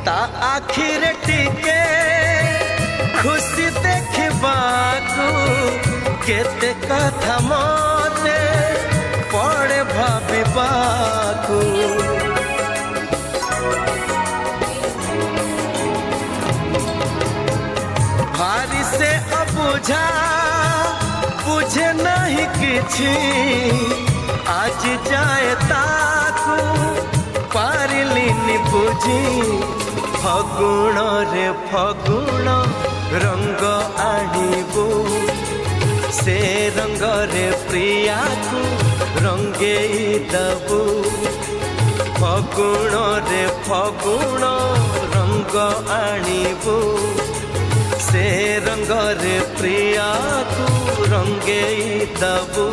ता आखिर टिके खुशी देखबाकू केते कथा मते पड़े भाबिबाकू भारी से अबुझा बुझे नहीं किछि आज जाए ताकू पारिलिनी बुझी फगुण रे फगुण रंग आनिबू से रंग रे प्रिया को रंगे दबू फगुण रे फगुण रंग आनिबू से रंग रे प्रिया को रंगे दबू।